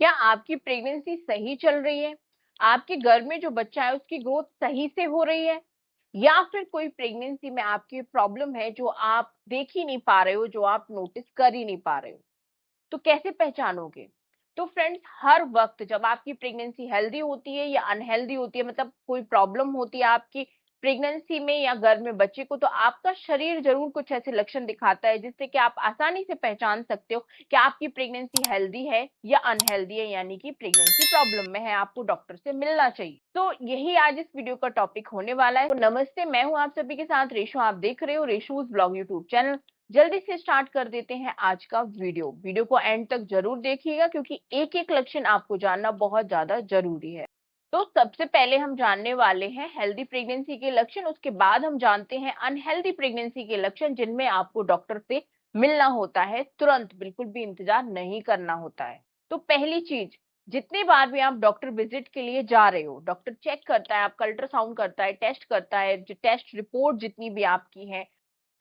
क्या आपकी प्रेगनेंसी सही चल रही है? आपके गर्भ में जो बच्चा है उसकी ग्रोथ सही से हो रही है? या फिर कोई प्रेगनेंसी में आपकी प्रॉब्लम है जो आप देख ही नहीं पा रहे हो, जो आप नोटिस कर ही नहीं पा रहे हो? तो कैसे पहचानोगे? तो फ्रेंड्स, हर वक्त जब आपकी प्रेगनेंसी हेल्दी होती है या अनहेल्दी होती है, मतलब कोई प्रॉब्लम होती है आपकी प्रेगनेंसी में या गर्भ में बच्चे को, तो आपका शरीर जरूर कुछ ऐसे लक्षण दिखाता है जिससे कि आप आसानी से पहचान सकते हो कि आपकी प्रेगनेंसी हेल्दी है या अनहेल्दी है, यानी कि प्रेगनेंसी प्रॉब्लम में है, आपको डॉक्टर से मिलना चाहिए। तो यही आज इस वीडियो का टॉपिक होने वाला है। तो नमस्ते, मैं हूं आप सभी के साथ रेशु। आप देख रहे हो रेशूज ब्लॉग यूट्यूब चैनल। जल्दी से स्टार्ट कर देते हैं आज का वीडियो को एंड तक जरूर देखिएगा, क्योंकि एक एक लक्षण आपको जानना बहुत ज्यादा जरूरी है। तो सबसे पहले हम जानने वाले हैं हेल्दी प्रेगनेंसी के लक्षण, उसके बाद हम जानते हैं अनहेल्दी प्रेगनेंसी के लक्षण, जिनमें आपको डॉक्टर से मिलना होता है तुरंत, बिल्कुल भी इंतजार नहीं करना होता है। तो पहली चीज, जितनी बार भी आप डॉक्टर विजिट के लिए जा रहे हो, डॉक्टर चेक करता है, आपका अल्ट्रासाउंड करता है, टेस्ट करता है, जो टेस्ट रिपोर्ट जितनी भी आपकी है,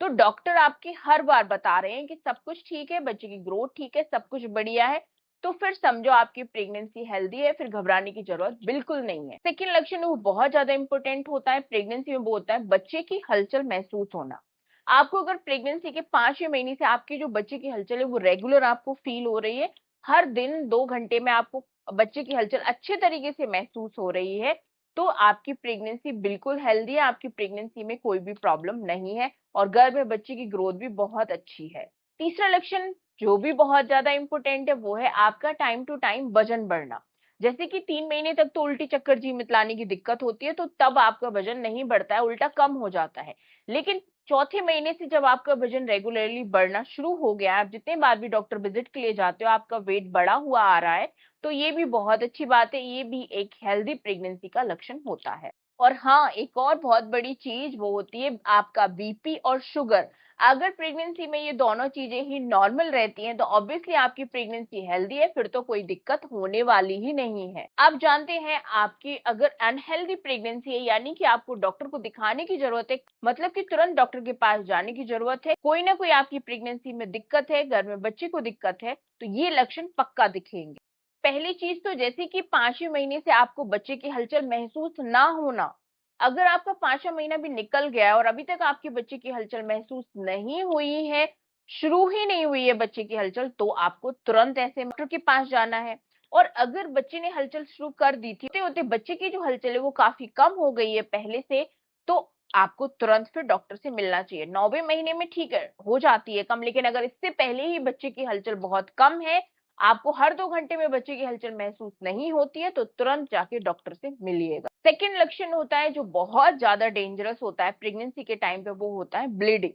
तो डॉक्टर आपके हर बार बता रहे हैं कि सब कुछ ठीक है, बच्चे की ग्रोथ ठीक है, सब कुछ बढ़िया है, तो फिर समझो आपकी प्रेगनेंसी हेल्दी है, फिर घबराने की जरूरत बिल्कुल नहीं है। सेकेंड लक्षण वो बहुत ज्यादा इंपॉर्टेंट होता है प्रेगनेंसी में, वो होता है बच्चे की हलचल महसूस होना। आपको अगर प्रेगनेंसी के 5वें महीने से आपकी जो बच्चे की हलचल है वो रेगुलर आपको फील हो रही है, हर दिन 2 घंटे में आपको बच्चे की हलचल अच्छे तरीके से महसूस हो रही है, तो आपकी प्रेगनेंसी बिल्कुल हेल्दी है, आपकी प्रेगनेंसी में कोई भी प्रॉब्लम नहीं है और गर्भ में बच्चे की ग्रोथ भी बहुत अच्छी है। तीसरा लक्षण जो भी बहुत ज्यादा इंपॉर्टेंट है वो है आपका टाइम टू टाइम वजन बढ़ना। जैसे कि 3 महीने तक तो उल्टी चक्कर जी मितलाने की दिक्कत होती है, तो तब आपका वजन नहीं बढ़ता है, उल्टा कम हो जाता है। लेकिन चौथे महीने से जब आपका वजन रेगुलरली बढ़ना शुरू हो गया है, आप जितने बार भी डॉक्टर विजिट के लिए जाते हो आपका वेट बढ़ा हुआ आ रहा है, तो ये भी बहुत अच्छी बात है, ये भी एक हेल्दी प्रेगनेंसी का लक्षण होता है। और हाँ, एक और बहुत बड़ी चीज वो होती है आपका बीपी और शुगर। अगर प्रेगनेंसी में ये दोनों चीजें ही नॉर्मल रहती हैं तो ऑब्वियसली आपकी प्रेगनेंसी हेल्दी है, फिर तो कोई दिक्कत होने वाली ही नहीं है। अब जानते हैं आपकी अगर अनहेल्दी प्रेगनेंसी है, यानी कि आपको डॉक्टर को दिखाने की जरूरत है, मतलब कि तुरंत डॉक्टर के पास जाने की जरूरत है, कोई ना कोई आपकी प्रेगनेंसी में दिक्कत है, घर में बच्चे को दिक्कत है, तो ये लक्षण पक्का दिखेंगे। पहली चीज तो जैसे कि 5वें महीने से आपको बच्चे की हलचल महसूस ना होना। अगर आपका 5वां महीना भी निकल गया है और अभी तक आपके बच्चे की हलचल महसूस नहीं हुई है, शुरू ही नहीं हुई है बच्चे की हलचल, तो आपको तुरंत ऐसे डॉक्टर के पास जाना है। और अगर बच्चे ने हलचल शुरू कर दी थी, होते होते बच्चे की जो हलचल है वो काफी कम हो गई है पहले से, तो आपको तुरंत फिर डॉक्टर से मिलना चाहिए। 9वें महीने में ठीक है, हो जाती है कम, लेकिन अगर इससे पहले ही बच्चे की हलचल बहुत कम है, आपको हर 2 घंटे में बच्चे की हलचल महसूस नहीं होती है, तो तुरंत जाके डॉक्टर से मिलिएगा। सेकेंड लक्षण होता है जो बहुत ज्यादा डेंजरस होता है प्रेगनेंसी के टाइम पे, वो होता है ब्लीडिंग।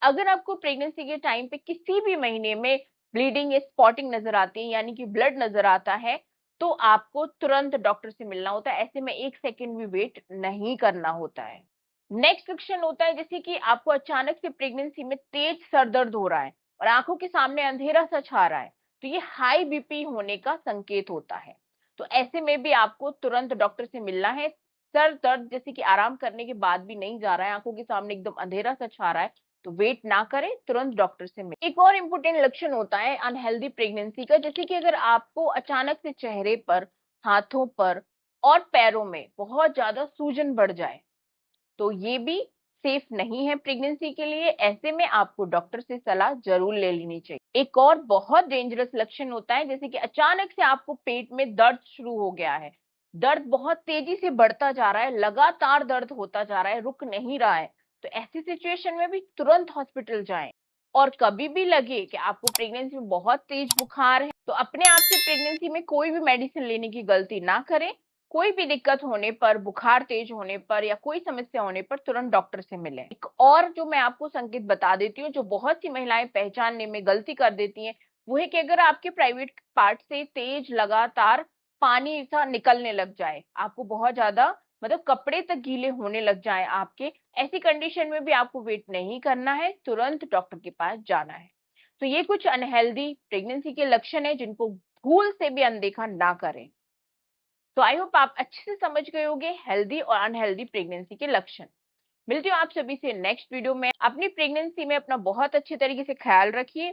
अगर आपको प्रेगनेंसी के टाइम पे किसी भी महीने में ब्लीडिंग या स्पॉटिंग नजर आती है, यानी कि ब्लड नजर आता है, तो आपको तुरंत डॉक्टर से मिलना होता है। ऐसे में 1 सेकेंड भी वेट नहीं करना होता है। नेक्स्ट लक्षण होता है जैसे कि आपको अचानक से प्रेगनेंसी में तेज सर दर्द हो रहा है और आंखों के सामने अंधेरा सा छा रहा है, तो ये हाई बीपी होने का संकेत होता है। तो ऐसे में भी आपको तुरंत डॉक्टर से मिलना है। सर दर्द जैसे कि आराम करने के बाद भी नहीं जा रहा है, आंखों के सामने एकदम अंधेरा सा छा रहा है, तो वेट ना करें, तुरंत डॉक्टर से मिलें। एक और इम्पोर्टेंट लक्षण होता है अनहेल्दी प्रेगनेंसी का, जैसे कि अगर आपको अचानक से चेहरे पर, हाथों पर और पैरों में बहुत ज्यादा सूजन बढ़ जाए, तो ये भी सेफ नहीं है प्रेगनेंसी के लिए। ऐसे में आपको डॉक्टर से सलाह जरूर ले लेनी चाहिए। एक और बहुत डेंजरस लक्षण होता है जैसे कि अचानक से आपको पेट में दर्द शुरू हो गया है, दर्द बहुत तेजी से बढ़ता जा रहा है, लगातार दर्द होता जा रहा है, रुक नहीं रहा है, तो ऐसी सिचुएशन में भी तुरंत हॉस्पिटल जाएं। और कभी भी लगे कि आपको प्रेगनेंसी में बहुत तेज बुखार है, तो अपने आप से प्रेगनेंसी में कोई भी मेडिसिन लेने की गलती ना करें। कोई भी दिक्कत होने पर, बुखार तेज होने पर या कोई समस्या होने पर तुरंत डॉक्टर से मिलें। एक और जो मैं आपको संकेत बता देती हूँ, जो बहुत सी महिलाएं पहचानने में गलती कर देती हैं, वो है कि अगर आपके प्राइवेट पार्ट से तेज लगातार पानी सा निकलने लग जाए, आपको बहुत ज्यादा मतलब कपड़े तक गीले होने लग जाए आपके, ऐसी कंडीशन में भी आपको वेट नहीं करना है, तुरंत डॉक्टर के पास जाना है। तो ये कुछ अनहेल्दी प्रेगनेंसी के लक्षण है जिनको भूल से भी अनदेखा ना करें। तो आई होप आप अच्छे से समझ गए होंगे हेल्दी और अनहेल्दी प्रेगनेंसी के लक्षण। मिलती हूँ आप सभी से नेक्स्ट वीडियो में। अपनी प्रेगनेंसी में अपना बहुत अच्छे तरीके से ख्याल रखिए।